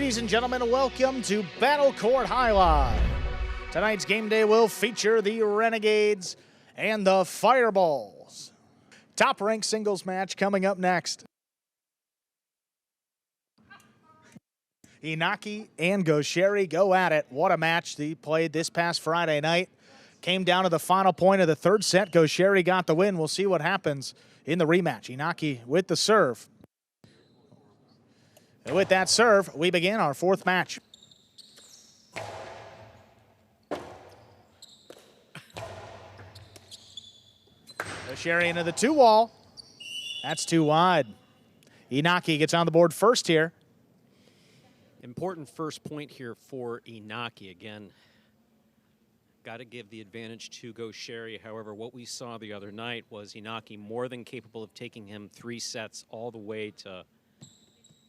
Ladies and gentlemen, welcome to Battle Court Jai-Alai. Tonight's game day will feature the Renegades and the Fireballs. Top-ranked singles match coming up next. Inaki and Goixerri go at it. What a match they played this past Friday night. Came down to the final point of the third set. Goixerri got the win. We'll see what happens in the rematch. Inaki with the serve. And with that serve, we begin our fourth match. Goixerri into the two-wall. That's too wide. Inaki gets on the board first here. Important first point here for Inaki. Again, got to give the advantage to Goixerri. However, what we saw the other night was Inaki more than capable of taking him 3 sets all the way to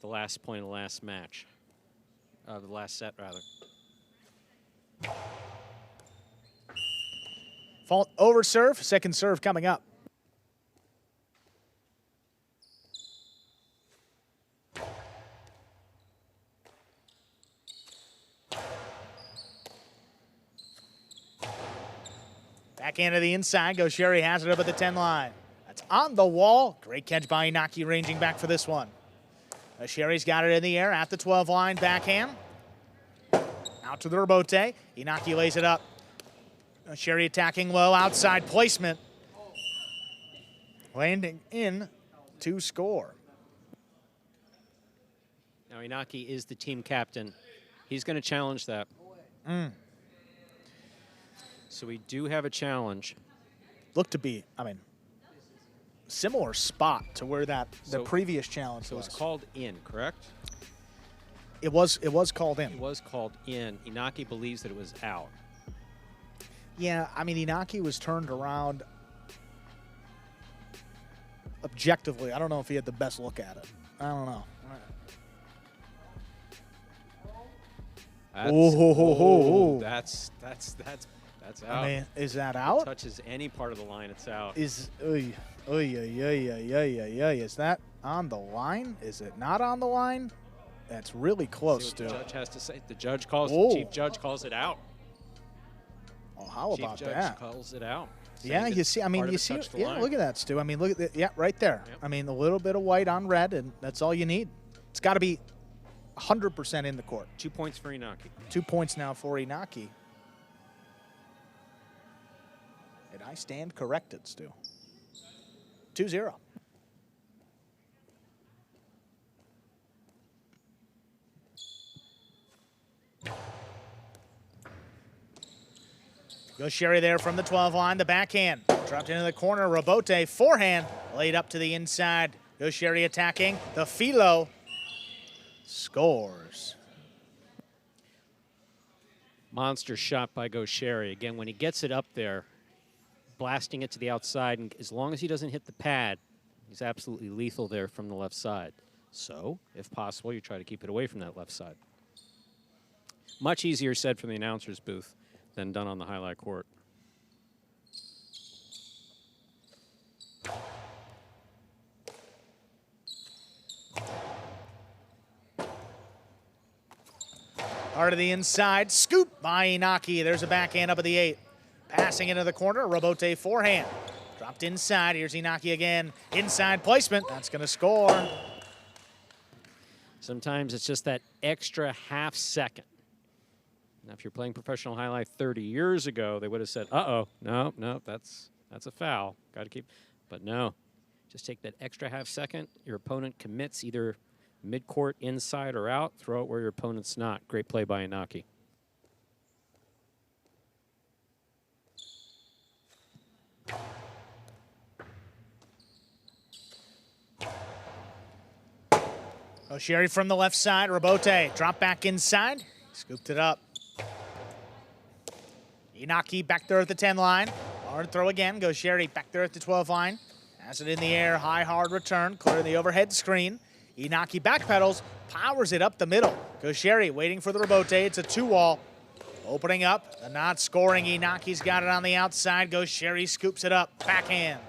the last point of the last match. The last set, rather. Fault over serve, second serve coming up. Backhand to the inside. Goixerri has it up at the 10 line. That's on the wall. Great catch by Inaki, ranging back for this one. Goixerri's got it in the air at the 12 line. Backhand. Out to the rebote. Inaki lays it up. Goixerri attacking low. Outside placement. Landing in to score. Now Inaki is the team captain. He's going to challenge that. So we do have a challenge. Looked to be, similar spot to where the previous challenge so was. It was called in, correct? It was called in. It was called in. Inaki believes that it was out. Yeah, Inaki was turned around objectively. I don't know if he had the best look at it. I don't know. That's out. Is that out? If it touches any part of the line, it's out. Is that on the line? Is it not on the line? That's really close to. The judge has to say. The judge calls. Chief judge calls it out. Oh, how about Chief that? judge calls it out. Yeah, you see. You see. Yeah, look at that, Stu. Look at that. Yeah, right there. Yep. A little bit of white on red, and that's all you need. It's got to be 100% in the court. 2 points for Inaki. 2 points now for Inaki. Did I stand corrected, Stu? 2-0. Goixerri there from the 12 line. The backhand dropped into the corner. Rebote forehand laid up to the inside. Goixerri attacking. The Philo scores. Monster shot by Goixerri. Again, when he gets it up there, blasting it to the outside, and as long as he doesn't hit the pad, he's absolutely lethal there from the left side. So, if possible, you try to keep it away from that left side. Much easier said from the announcer's booth than done on the highlight court. Hard to the inside, scoop by Inaki. There's a backhand up at the 8. Passing into the corner, Rebote forehand. Dropped inside, here's Inaki again. Inside placement, that's gonna score. Sometimes it's just that extra half second. Now, if you're playing professional highlight 30 years ago, they would have said, uh-oh, no, that's a foul. Got to keep, but no. Just take that extra half second. Your opponent commits either mid-court, inside, or out. Throw it where your opponent's not. Great play by Inaki. Goixerri from the left side, Rebote drop back inside, scooped it up. Inaki back there at the 10 line. Hard throw again. Goixerri back there at the 12 line. Has it in the air. High, hard return. Clear the overhead screen. Inaki backpedals. Powers it up the middle. Goixerri waiting for the rebote. It's a 2-wall. Opening up. The not scoring. Inaki's got it on the outside. Goixerri scoops it up. Backhand.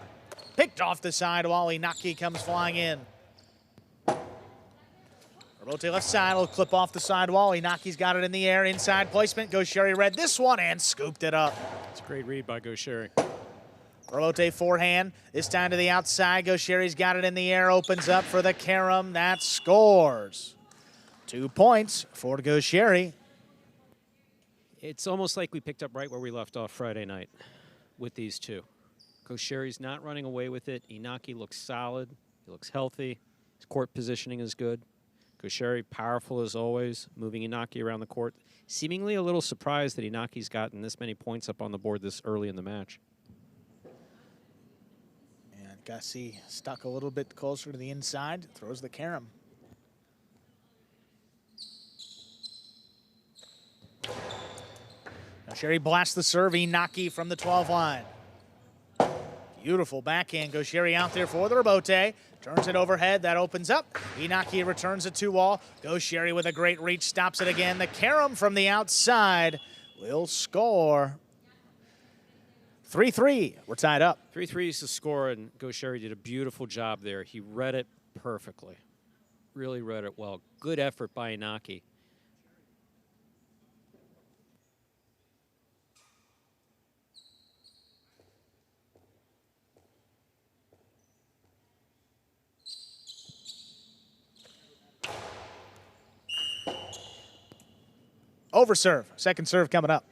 Picked off the side while Inaki comes flying in. Robote left side will clip off the sidewall. Inaki's got it in the air. Inside placement. Goixerri read this one and scooped it up. It's a great read by Goixerri. Robote forehand. This time to the outside. Goixerri's got it in the air. Opens up for the carom. That scores. 2 points for Goixerri. It's almost like we picked up right where we left off Friday night with these two. Goixerri's not running away with it. Inaki looks solid. He looks healthy. His court positioning is good. Goixerri powerful as always, moving Inaki around the court. Seemingly a little surprised that Inaki's gotten this many points up on the board this early in the match. And Gussie stuck a little bit closer to the inside. Throws the carom. Goixerri blasts the serve. Inaki from the 12 line. Beautiful backhand. Goixerri out there for the Robote. Turns it overhead. That opens up. Inaki returns it to wall. Goixerri with a great reach. Stops it again. The carom from the outside will score. 3-3. We're tied up. 3-3 is the score, and Goixerri did a beautiful job there. He read it perfectly. Really read it well. Good effort by Inaki. Over serve. Second serve coming up.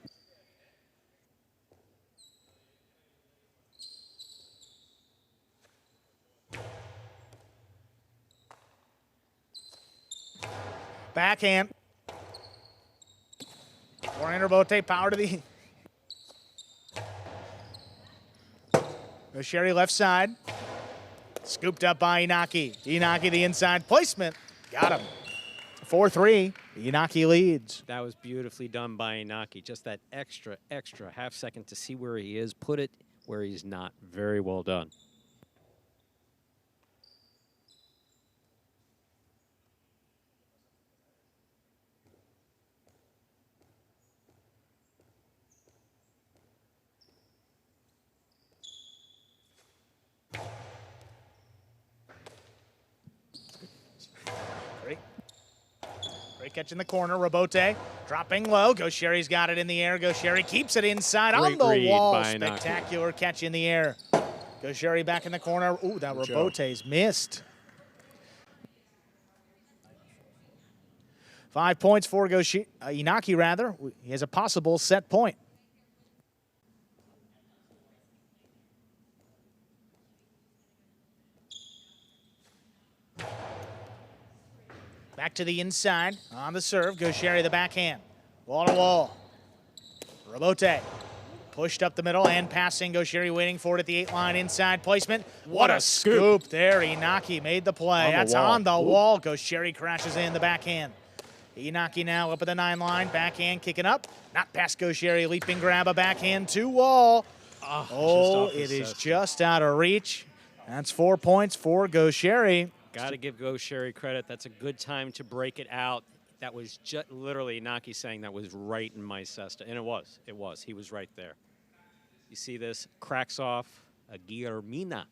Backhand. Forehand Robote, power to the... Goixerri left side. Scooped up by Inaki. Inaki the inside placement. Got him. 4-3. Inaki leads. That was beautifully done by Inaki. Just that extra half second to see where he is, put it where he's not. Very well done. Great catch in the corner. Robote dropping low. Goixerri's got it in the air. Goixerri keeps it inside on the wall. Spectacular catch in the air. Goixerri back in the corner. Ooh, that Robote's missed. 5 points for Inaki, rather. He has a possible set point. Back to the inside on the serve. Goixerri the backhand. Wall to wall. Robote pushed up the middle and passing. Goixerri waiting for it at the 8 line inside placement. What a scoop there. Inaki made the play. That's on the wall. Goixerri crashes in the backhand. Inaki now up at the 9 line. Backhand kicking up. Not past Goixerri. Leaping grab a backhand to wall. Oh, it is just out of reach. That's 4 points for Goixerri. Got to give Goixerri credit. That's a good time to break it out. That was just literally Inaki saying that was right in my cesta. And it was. It was. He was right there. You see this? Cracks off a Guillermina.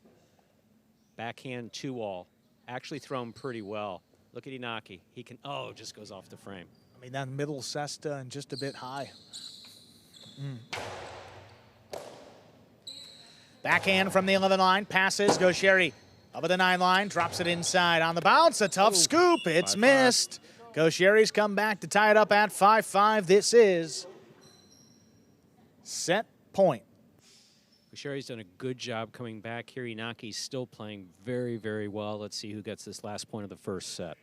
Backhand 2-all. Actually thrown pretty well. Look at Inaki. He can, just goes off the frame. I mean, that middle cesta and just a bit high. Backhand from the 11 line. Passes. Goixerri up at the 9 line, drops it inside on the bounce. A tough scoop. It's missed. Goixerri's come back to tie it up at 5-5. This is set point. Goixerri's done a good job coming back here. Inaki's still playing very, very well. Let's see who gets this last point of the first set.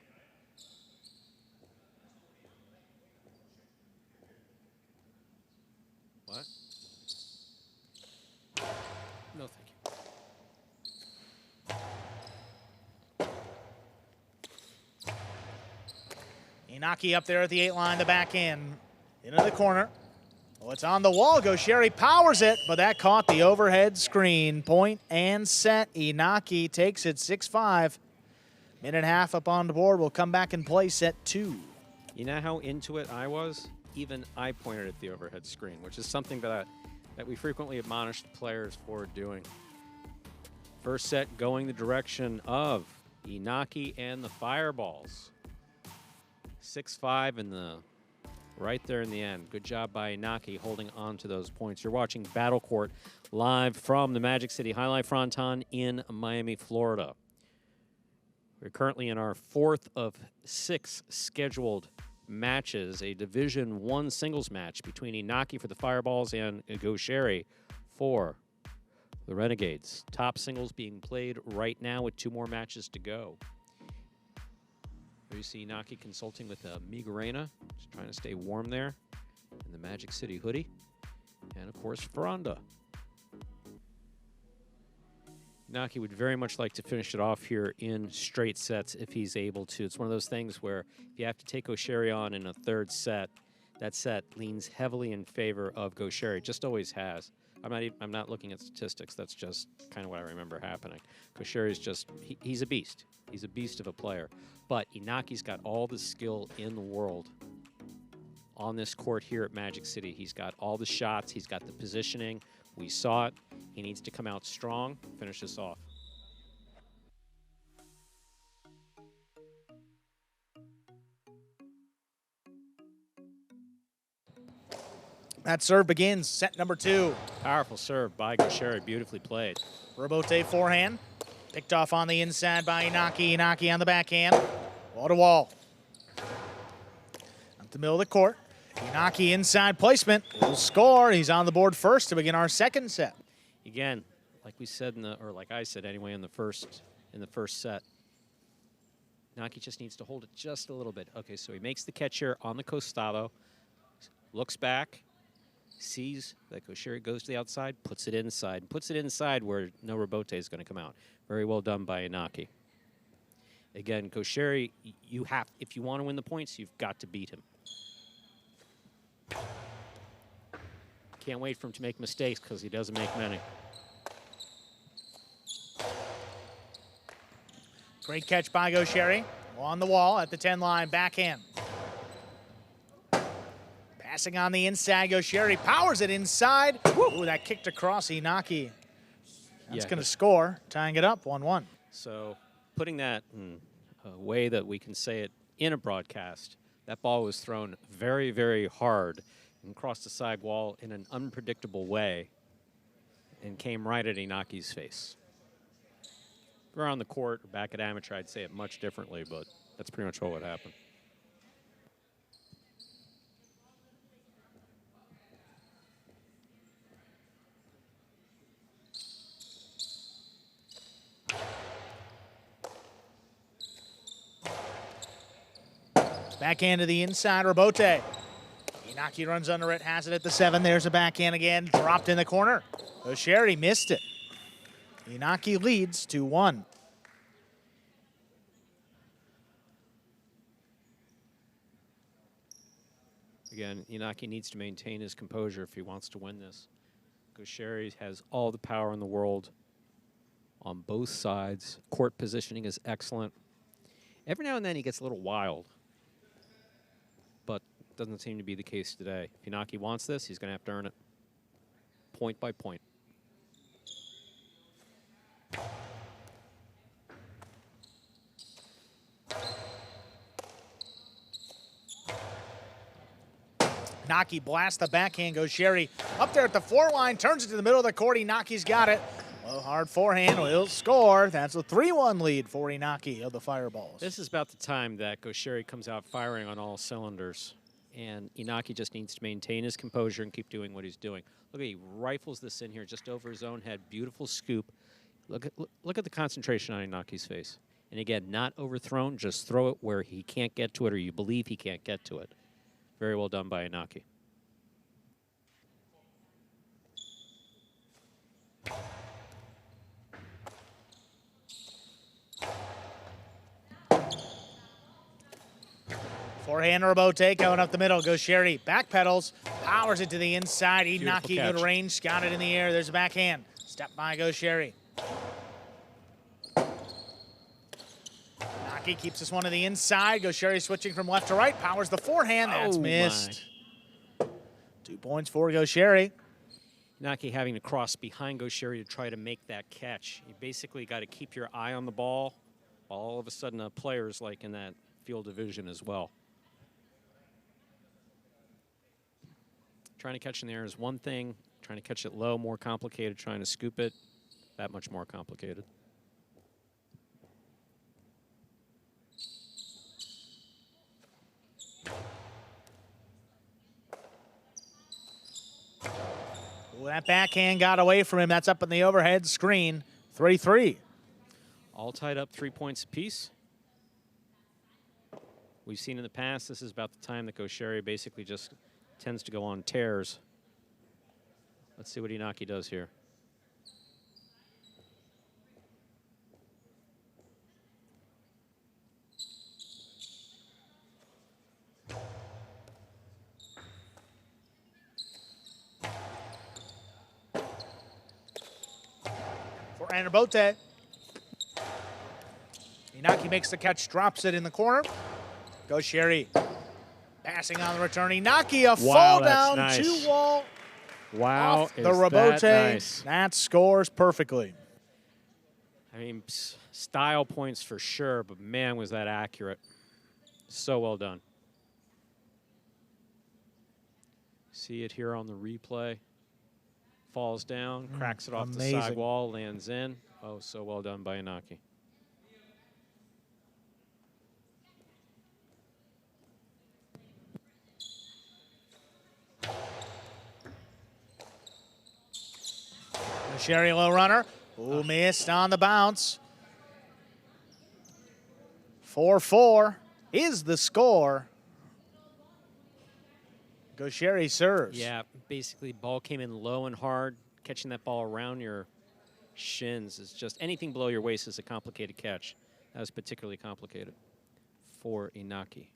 What? No, thank you. Inaki up there at the 8 line, the back end. Into the corner. Oh, it's on the wall. Goixerri powers it, but that caught the overhead screen. Point and set. Inaki takes it 6-5. Minute and a half up on the board. We'll come back and play set 2. You know how into it I was? Even I pointed at the overhead screen, which is something that we frequently admonish the players for doing. First set going the direction of Inaki and the Fireballs. 6-5 in the right there in the end. Good job by Inaki holding on to those points. You're watching Battle Court live from the Magic City Jai-Alai Fronton in Miami, Florida. We're currently in our 4th of 6 scheduled matches, a Division I singles match between Inaki for the Fireballs and Goixerri for the Renegades. Top singles being played right now with 2 more matches to go. Here you see Inaki consulting with Migarena, just trying to stay warm there in the Magic City hoodie. And of course, Ferranda. Inaki would very much like to finish it off here in straight sets if he's able to. It's one of those things where if you have to take Goixerri on in a 3rd set, that set leans heavily in favor of Goixerri. Just always has. I'm not looking at statistics. That's just kind of what I remember happening. Goixerri is just, he's a beast. He's a beast of a player. But Inaki's got all the skill in the world on this court here at Magic City. He's got all the shots. He's got the positioning. We saw it. He needs to come out strong, finish this off. That serve begins, set number 2. Powerful serve by Goixerri, beautifully played. Robote forehand, picked off on the inside by Inaki. Inaki on the backhand, wall to wall. At the middle of the court, Inaki inside placement, will score. He's on the board first to begin our 2nd set. Again, like we said or like I said anyway in the first set, Inaki just needs to hold it just a little bit. Okay, so he makes the catch here on the costado, looks back, sees that Goixerri goes to the outside, puts it inside where no rebote is going to come out. Very well done by Inaki. Again, Goixerri, if you want to win the points, you've got to beat him. Can't wait for him to make mistakes because he doesn't make many. Great catch by Goixerri. On the wall at the 10 line, backhand. Passing on the inside, Goixerri powers it inside. Ooh, that kicked across Inaki. That's going to score, tying it up 1-1. So putting that in a way that we can say it in a broadcast, that ball was thrown very, very hard and crossed the side wall in an unpredictable way and came right at Inaki's face. If we were on the court or back at amateur, I'd say it much differently, but that's pretty much what happened. Backhand to the inside, Robote. Inaki runs under it, has it at the 7. There's a backhand again, dropped in the corner. Goixerri missed it. Inaki leads 2-1. Again, Inaki needs to maintain his composure if he wants to win this. Goixerri has all the power in the world on both sides. Court positioning is excellent. Every now and then he gets a little wild, but doesn't seem to be the case today. If Inaki wants this, he's going to have to earn it point by point. Inaki blasts the backhand. Goixerri up there at the 4 line, turns it to the middle of the court. Inaki's got it. Low hard forehand will score. That's a 3-1 lead for Inaki of the Fireballs. This is about the time that Goixerri comes out firing on all cylinders, and Inaki just needs to maintain his composure and keep doing what he's doing. Look, he rifles this in here just over his own head. Beautiful scoop. Look at the concentration on Inaki's face. And again, not overthrown, just throw it where he can't get to it or you believe he can't get to it. Very well done by Inaki. Forehand Robote going up the middle. Goixerri backpedals, powers it to the inside. Inaki, good range, got it in the air. There's a backhand. Step by Goixerri. Inaki keeps this one to the inside. Goixerri switching from left to right, powers the forehand. That's missed. 2 points for Goixerri. Inaki having to cross behind Goixerri to try to make that catch. You basically got to keep your eye on the ball. All of a sudden, a player's like in that field of vision as well. Trying to catch in the air is one thing. Trying to catch it low, more complicated. Trying to scoop it, that much more complicated. Ooh, that backhand got away from him. That's up in the overhead screen. 3-3. All tied up 3 points apiece. We've seen in the past, this is about the time that Goixerri basically just tends to go on tears. Let's see what Inaki does here. For Anabote. Inaki makes the catch, drops it in the corner. Goixerri passing on the return. Inaki, a fall down, nice. 2-wall. Wow, Off the Rebote. That scores perfectly. I mean, style points for sure, but man, was that accurate. So well done. See it here on the replay. Falls down, cracks it off amazing. the side wall, lands in. Oh, so well done by Inaki. Goixerri low runner. Ooh, missed on the bounce. 4-4 is the score. Goixerri serves. Yeah, basically ball came in low and hard. Catching that ball around your shins is just anything below your waist is a complicated catch. That was particularly complicated for Inaki.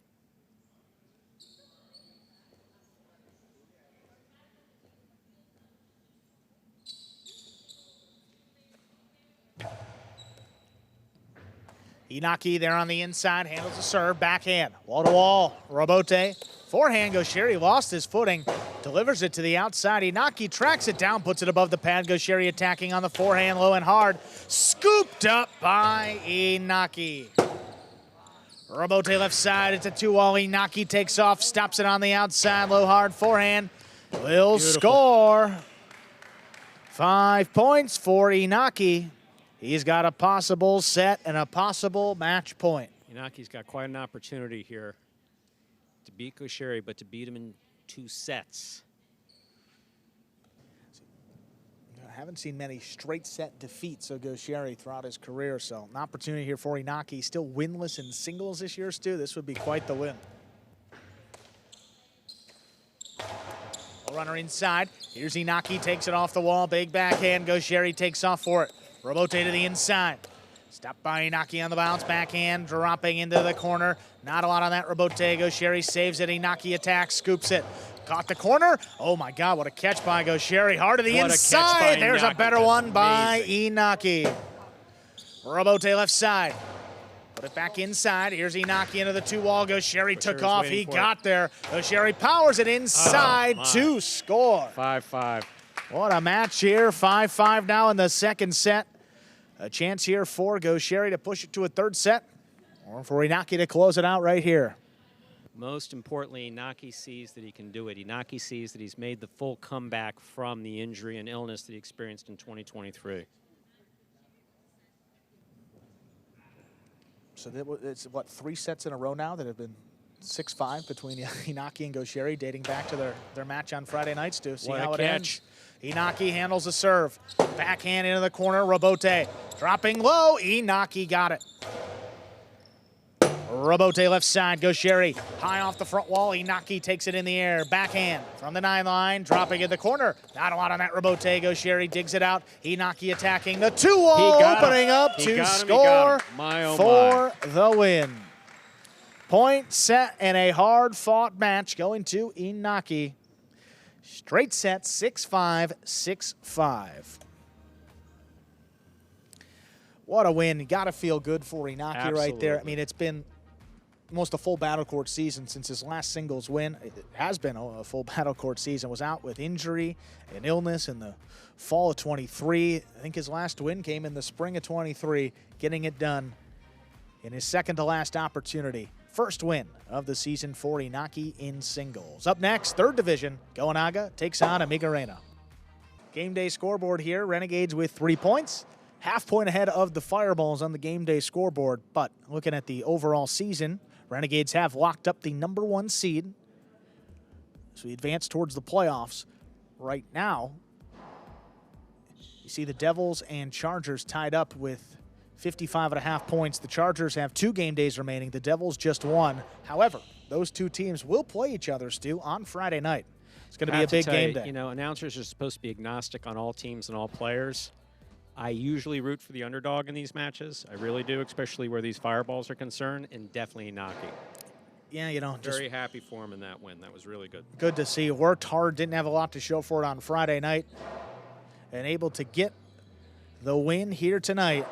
Inaki there on the inside, handles the serve, backhand, wall-to-wall, Rebote. Forehand, Goixerri lost his footing, delivers it to the outside. Inaki tracks it down, puts it above the pad. Goixerri attacking on the forehand, low and hard. Scooped up by Inaki. Rebote left side, it's a 2-wall. Inaki takes off, stops it on the outside, low hard forehand. Will score. 5 points for Inaki. He's got a possible set and a possible match point. Inaki's got quite an opportunity here to beat Goixerri, but to beat him in 2 sets. I haven't seen many straight set defeats of Goixerri throughout his career, so an opportunity here for Inaki. Still winless in singles this year, Stu. This would be quite the win. Runner inside. Here's Inaki, takes it off the wall. Big backhand. Goixerri takes off for it. Rebote to the inside. Stopped by Inaki on the bounce. Backhand dropping into the corner. Not a lot on that Rebote. Goixerri saves it. Inaki attacks, scoops it. Caught the corner. Oh my God, what a catch by Goixerri. Hard to the inside. There's a better one by Inaki. Rebote left side. Put it back inside. Here's Inaki into the 2-wall. Goixerri took off. He got there. Goixerri powers it inside to score. 5-5. What a match here. 5-5 now in the second set. A chance here for Goixerri to push it to a third set, or for Inaki to close it out right here. Most importantly, Inaki sees that he can do it. Inaki sees that he's made the full comeback from the injury and illness that he experienced in 2023. So it's, what, 3 sets in a row now that have been 6-5 between Inaki and Goixerri, dating back to their match on Friday nights, to see how it ends. Inaki handles the serve. Backhand into the corner, Rebote. Dropping low, Inaki got it. Rebote left side, Goixerri high off the front wall. Inaki takes it in the air. Backhand from the 9 line, dropping in the corner. Not a lot on that Rebote. Goixerri digs it out. Inaki attacking the 2-wall, opening up to score for the win. Point set and a hard-fought match going to Inaki. Straight set, 6-5, 6-5. What a win. You got to feel good for Inaki right there. I mean, it's been almost a full battle court season since his last singles win. It has been a full battle court season. Was out with injury and illness in the fall of 23. I think his last win came in the spring of 23, getting it done in his second to last opportunity. first win of the season for Inaki in singles. Up next, third division, Goixerri takes on Amigarena. Game day scoreboard here, Renegades with 3 points. Half point ahead of the Fireballs on the game day scoreboard, but looking at the overall season, Renegades have locked up the #1 seed. So we advance towards the playoffs. Right now, you see the Devils and Chargers tied up with 55.5 points. The Chargers have 2 game days remaining. The Devils just 1. However, those 2 teams will play each other, Stu, on Friday night. It's going to be a big game day. You know, announcers are supposed to be agnostic on all teams and all players. I usually root for the underdog in these matches. I really do, especially where these Fireballs are concerned, and definitely Inaki. Yeah, you know, just very happy for him in that win. That was really good. Good to see. Worked hard, didn't have a lot to show for it on Friday night, and able to get the win here tonight.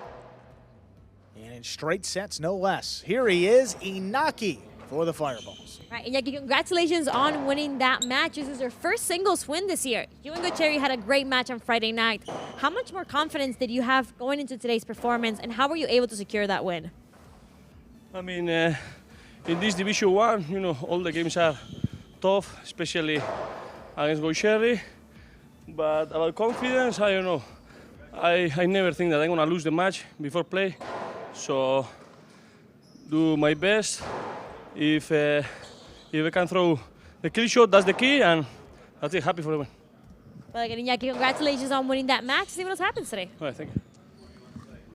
And in straight sets, no less. Here he is, Inaki for the Fireballs. All right, Inaki, congratulations on winning that match. This is your first singles win this year. You and Goixerri had a great match on Friday night. How much more confidence did you have going into today's performance, and how were you able to secure that win? I mean, in this Division 1, you know, all the games are tough, especially against Goixerri. But about confidence, I don't know. I never think that I'm going to lose the match before play. So, do my best. If I can throw the kill shot, that's the key, and that's it. Happy for the win. Well, again, Inaki, congratulations on winning that match. See what else happens today. All right, thank you.